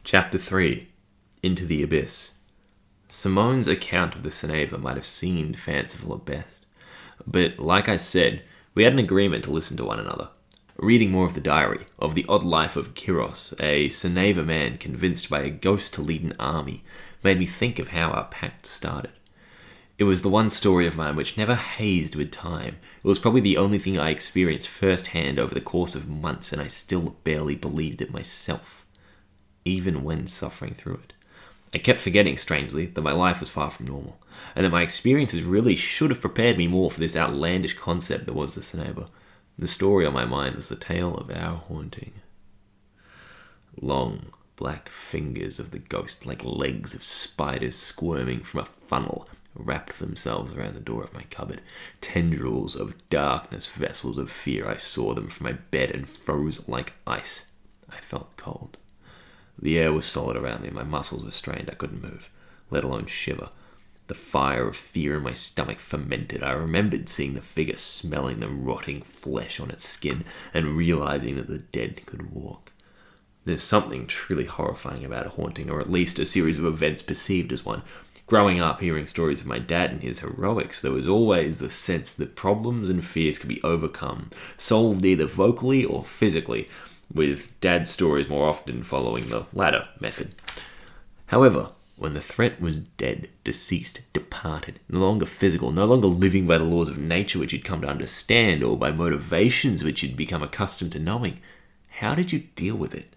Chapter 3. Into the Abyss. Simone's account of the Ceneva might have seemed fanciful at best, but like I said, we had an agreement to listen to one another. Reading more of the diary of the odd life of Kiros, a Ceneva man convinced by a ghost to lead an army, made me think of how our pact started. It was the one story of mine which never hazed with time. It was probably the only thing I experienced firsthand over the course of months, and I still barely believed it myself, even when suffering through it. I kept forgetting, strangely, that my life was far from normal, and that my experiences really should have prepared me more for this outlandish concept that was the Ceneva. The story on my mind was the tale of our haunting. Long, black fingers of the ghost, like legs of spiders squirming from a funnel, wrapped themselves around the door of my cupboard. Tendrils of darkness, vessels of fear. I saw them from my bed and froze like ice. I felt cold. The air was solid around me. My muscles were strained. I couldn't move, let alone shiver. The fire of fear in my stomach fermented. I remembered seeing the figure, smelling the rotting flesh on its skin, and realizing that the dead could walk. There's something truly horrifying about a haunting, or at least a series of events perceived as one. Growing up, hearing stories of my dad and his heroics, there was always the sense that problems and fears could be overcome, solved either vocally or physically, with Dad's stories more often following the latter method. However, when the threat was dead, deceased, departed, no longer physical, no longer living by the laws of nature which you'd come to understand, or by motivations which you'd become accustomed to knowing, how did you deal with it?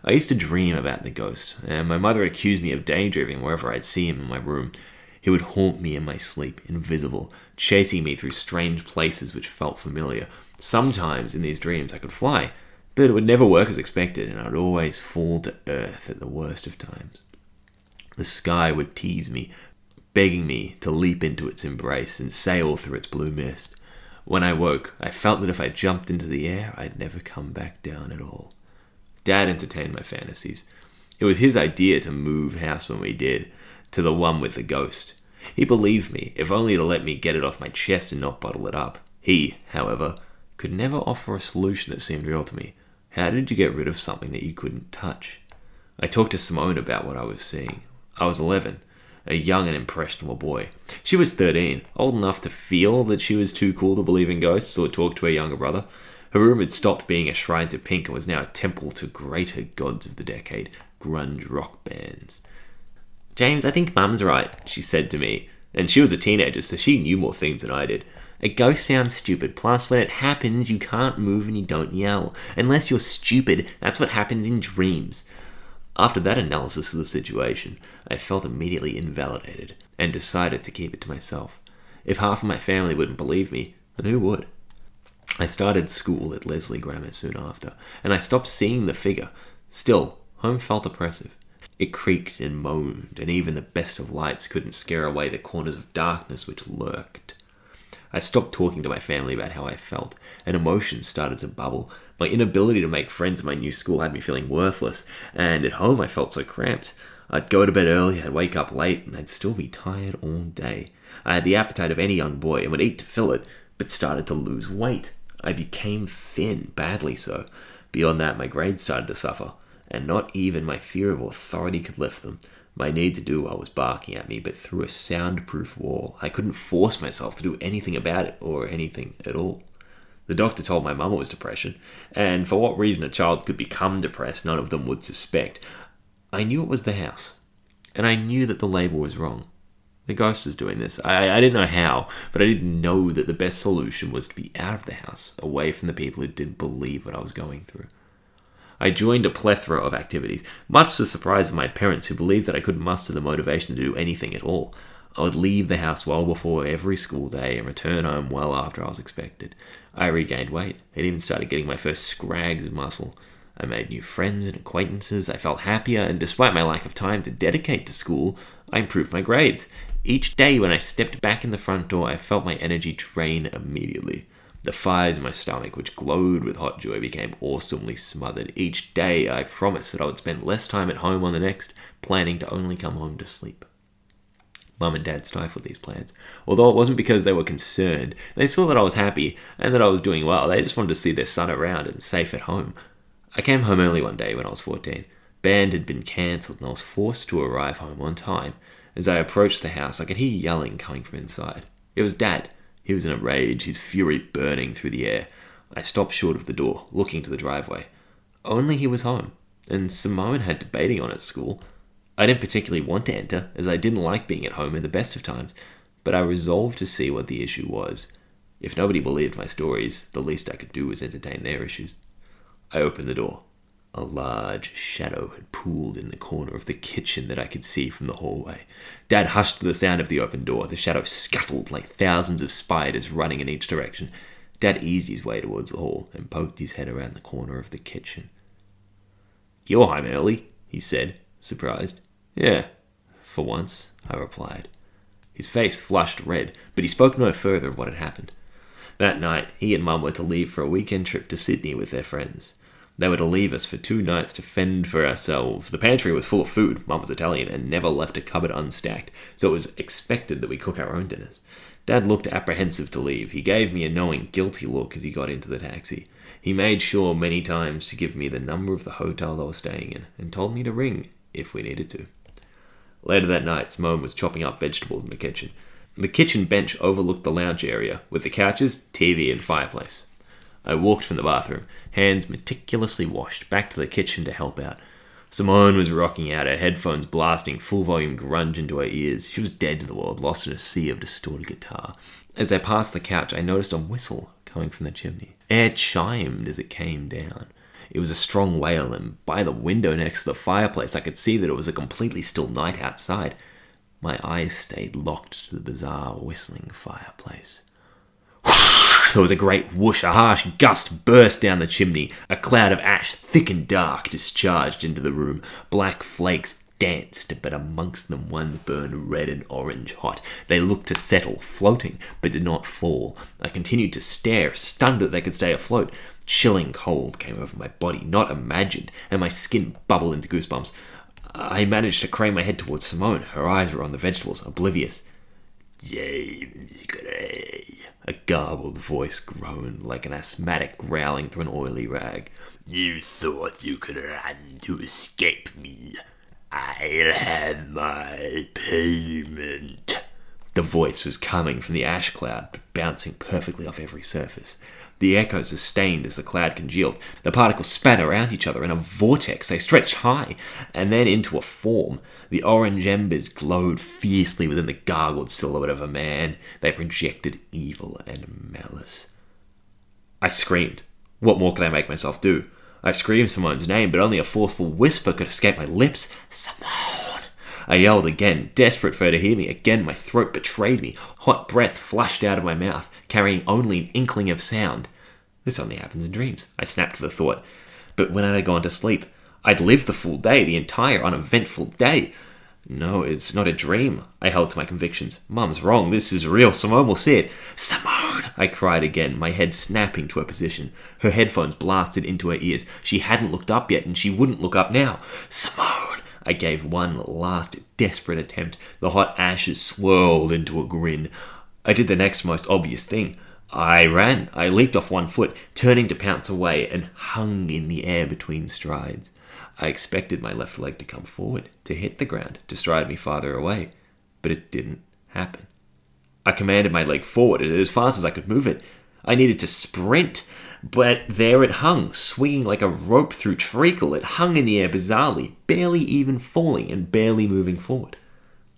I used to dream about the ghost, and my mother accused me of daydreaming wherever I'd see him in my room. He would haunt me in my sleep, invisible, chasing me through strange places which felt familiar. Sometimes in these dreams I could fly, but it would never work as expected, and I would always fall to earth at the worst of times. The sky would tease me, begging me to leap into its embrace and sail through its blue mist. When I woke, I felt that if I jumped into the air, I'd never come back down at all. Dad entertained my fantasies. It was his idea to move house when we did, to the one with the ghost. He believed me, if only to let me get it off my chest and not bottle it up. He, however, could never offer a solution that seemed real to me. How did you get rid of something that you couldn't touch? I talked to Simone about what I was seeing. I was 11, a young and impressionable boy. She was 13, old enough to feel that she was too cool to believe in ghosts or talk to her younger brother. Her room had stopped being a shrine to Pink and was now a temple to greater gods of the decade, grunge rock bands. "James, I think Mum's right," she said to me, and she was a teenager, so she knew more things than I did. "A ghost sounds stupid, plus when it happens, you can't move and you don't yell. Unless you're stupid, that's what happens in dreams." After that analysis of the situation, I felt immediately invalidated and decided to keep it to myself. If half of my family wouldn't believe me, then who would? I started school at Leslie Grammar soon after, and I stopped seeing the figure. Still, home felt oppressive. It creaked and moaned, and even the best of lights couldn't scare away the corners of darkness which lurked. I stopped talking to my family about how I felt, and emotions started to bubble. My inability to make friends at my new school had me feeling worthless, and at home I felt so cramped. I'd go to bed early, I'd wake up late, and I'd still be tired all day. I had the appetite of any young boy and would eat to fill it, but started to lose weight. I became thin, badly so. Beyond that, my grades started to suffer, and not even my fear of authority could lift them. My need to do well was barking at me, but through a soundproof wall. I couldn't force myself to do anything about it, or anything at all. The doctor told my mum it was depression, and for what reason a child could become depressed, none of them would suspect. I knew it was the house, and I knew that the label was wrong. The ghost was doing this. I didn't know how, but I didn't know that the best solution was to be out of the house, away from the people who didn't believe what I was going through. I joined a plethora of activities, much to the surprise of my parents, who believed that I couldn't muster the motivation to do anything at all. I would leave the house well before every school day and return home well after I was expected. I regained weight and even started getting my first scrags of muscle. I made new friends and acquaintances. I felt happier, and despite my lack of time to dedicate to school, I improved my grades. Each day when I stepped back in the front door, I felt my energy drain immediately. The fires in my stomach, which glowed with hot joy, became awesomely smothered. Each day I promised that I would spend less time at home on the next, planning to only come home to sleep. Mum and Dad stifled these plans. Although it wasn't because they were concerned. They saw that I was happy and that I was doing well. They just wanted to see their son around and safe at home. I came home early one day when I was 14. Band had been cancelled and I was forced to arrive home on time. As I approached the house, I could hear yelling coming from inside. It was Dad. He was in a rage, his fury burning through the air. I stopped short of the door, looking to the driveway. Only he was home, and Simone had debating on at school. I didn't particularly want to enter, as I didn't like being at home in the best of times, but I resolved to see what the issue was. If nobody believed my stories, the least I could do was entertain their issues. I opened the door. A large shadow had pooled in the corner of the kitchen that I could see from the hallway. Dad hushed to the sound of the open door. The shadow scuttled like thousands of spiders running in each direction. Dad eased his way towards the hall and poked his head around the corner of the kitchen. "You're home early," he said, surprised. "Yeah, for once," I replied. His face flushed red, but he spoke no further of what had happened. That night, he and Mum were to leave for a weekend trip to Sydney with their friends. They were to leave us for 2 nights to fend for ourselves. The pantry was full of food. Mum was Italian and never left a cupboard unstacked, so it was expected that we cook our own dinners. Dad looked apprehensive to leave. He gave me a knowing, guilty look as he got into the taxi. He made sure many times to give me the number of the hotel they were staying in and told me to ring if we needed to. Later that night, Simone was chopping up vegetables in the kitchen. The kitchen bench overlooked the lounge area, with the couches, TV, and fireplace. I walked from the bathroom, hands meticulously washed, back to the kitchen to help out. Simone was rocking out, her headphones blasting full-volume grunge into her ears. She was dead to the world, lost in a sea of distorted guitar. As I passed the couch, I noticed a whistle coming from the chimney. Air chimed as it came down. It was a strong wail, and by the window next to the fireplace, I could see that it was a completely still night outside. My eyes stayed locked to the bizarre whistling fireplace. There was a great whoosh, a harsh gust burst down the chimney. A cloud of ash, thick and dark, discharged into the room. Black flakes danced, but amongst them ones burned red and orange hot. They looked to settle, floating, but did not fall. I continued to stare, stunned that they could stay afloat. Chilling cold came over my body, not imagined, and my skin bubbled into goosebumps. I managed to crane my head towards Simone. Her eyes were on the vegetables, oblivious. "James Gray," a garbled voice groaned like an asthmatic growling through an oily rag. "You thought you could run to escape me. I'll have my payment." The voice was coming from the ash cloud, but bouncing perfectly off every surface. The echo sustained as the cloud congealed. The particles span around each other in a vortex. They stretched high, and then into a form. The orange embers glowed fiercely within the gargled silhouette of a man. They projected evil and malice. I screamed. What more could I make myself do? I screamed Simone's name, but only a forceful whisper could escape my lips. "Simone!" I yelled again, desperate for her to hear me. Again, my throat betrayed me. Hot breath flushed out of my mouth, carrying only an inkling of sound. This only happens in dreams. I snapped to the thought. But when I had gone to sleep, I'd lived the full day, the entire uneventful day. No, it's not a dream. I held to my convictions. Mum's wrong. This is real. Simone will see it. "Simone!" I cried again, my head snapping to a position. Her headphones blasted into her ears. She hadn't looked up yet, and she wouldn't look up now. "Simone!" I gave one last desperate attempt. The hot ashes swirled into a grin. I did the next most obvious thing. I ran. I leaped off one foot, turning to pounce away, and hung in the air between strides. I expected my left leg to come forward, to hit the ground, to stride me farther away, but it didn't happen. I commanded my leg forward as fast as I could move it. I needed to sprint, but there it hung, swinging like a rope through treacle. It hung in the air bizarrely, barely even falling and barely moving forward.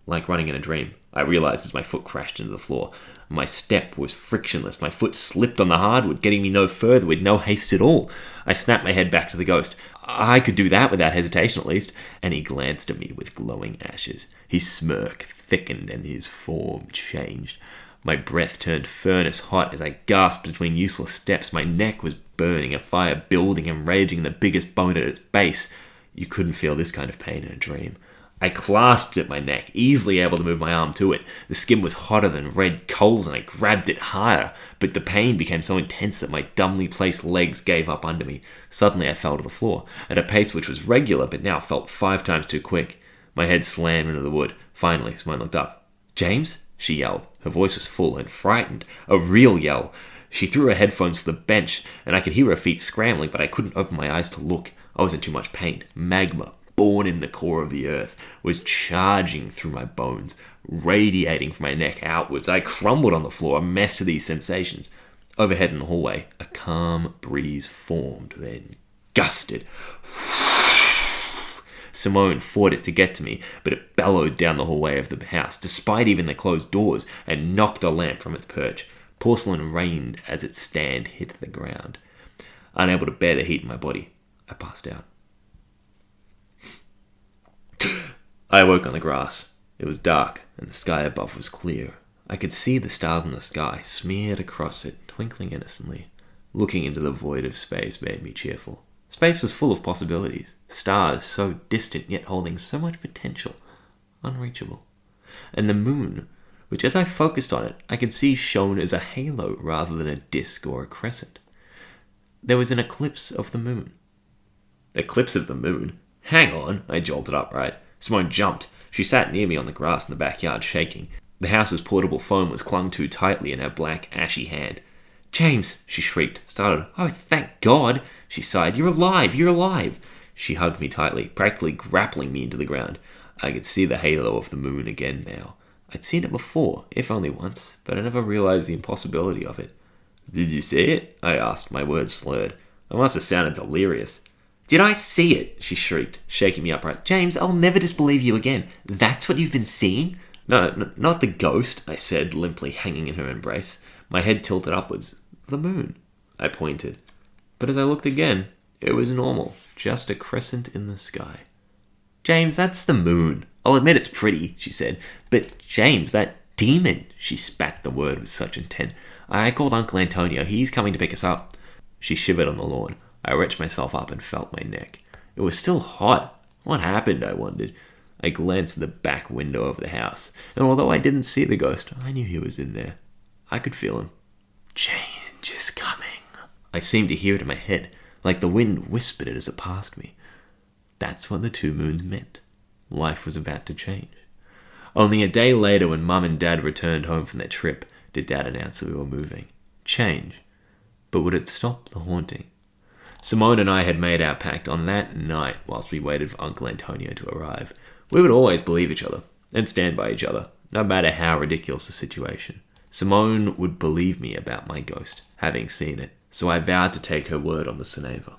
Like running in a dream, I realized as my foot crashed into the floor. My step was frictionless. My foot slipped on the hardwood, getting me no further with no haste at all. I snapped my head back to the ghost. I could do that without hesitation at least. And he glanced at me with glowing ashes. His smirk thickened and his form changed. My breath turned furnace hot as I gasped between useless steps. My neck was burning, a fire building and raging in the biggest bone at its base. You couldn't feel this kind of pain in a dream. I clasped at my neck, easily able to move my arm to it. The skin was hotter than red coals, and I grabbed it harder, but the pain became so intense that my dumbly placed legs gave up under me. Suddenly I fell to the floor, at a pace which was regular, but now felt 5 times too quick. My head slammed into the wood. Finally, Simone looked up. "James?" she yelled. Her voice was full and frightened. A real yell. She threw her headphones to the bench, and I could hear her feet scrambling, but I couldn't open my eyes to look. I was in too much pain. Magma born in the core of the earth, was charging through my bones, radiating from my neck outwards. I crumbled on the floor, a mess of these sensations. Overhead in the hallway, a calm breeze formed, then gusted. Simone fought it to get to me, but it bellowed down the hallway of the house, despite even the closed doors, and knocked a lamp from its perch. Porcelain rained as its stand hit the ground. Unable to bear the heat in my body, I passed out. I awoke on the grass. It was dark, and the sky above was clear. I could see the stars in the sky, smeared across it, twinkling innocently. Looking into the void of space made me cheerful. Space was full of possibilities, stars so distant yet holding so much potential, unreachable. And the moon, which as I focused on it, I could see shone as a halo rather than a disk or a crescent. There was an eclipse of the moon. Eclipse of the moon? Hang on, I jolted upright. Simone jumped. She sat near me on the grass in the backyard, shaking. The house's portable phone was clung to tightly in her black, ashy hand. "James," she shrieked, startled. "Oh, thank God," she sighed. "You're alive, you're alive." She hugged me tightly, practically grappling me into the ground. I could see the halo of the moon again now. I'd seen it before, if only once, but I never realized the impossibility of it. "Did you see it?" I asked, my words slurred. I must have sounded delirious. "Did I see it?" she shrieked, shaking me upright. "James, I'll never disbelieve you again. That's what you've been seeing?" No, not the ghost," I said, limply hanging in her embrace. My head tilted upwards. "The moon," I pointed. But as I looked again, it was normal, just a crescent in the sky. "James, that's the moon. I'll admit it's pretty," she said. "But, James, that demon," she spat the word with such intent. "I called Uncle Antonio. He's coming to pick us up." She shivered on the lawn. I wrenched myself up and felt my neck. It was still hot. What happened, I wondered. I glanced at the back window of the house, and although I didn't see the ghost, I knew he was in there. I could feel him. "Change is coming." I seemed to hear it in my head, like the wind whispered it as it passed me. That's what the two moons meant. Life was about to change. Only a day later, when Mum and Dad returned home from their trip, did Dad announce that we were moving. Change. But would it stop the haunting? Simone and I had made our pact on that night whilst we waited for Uncle Antonio to arrive. We would always believe each other and stand by each other, no matter how ridiculous the situation. Simone would believe me about my ghost, having seen it, so I vowed to take her word on the Ceneva.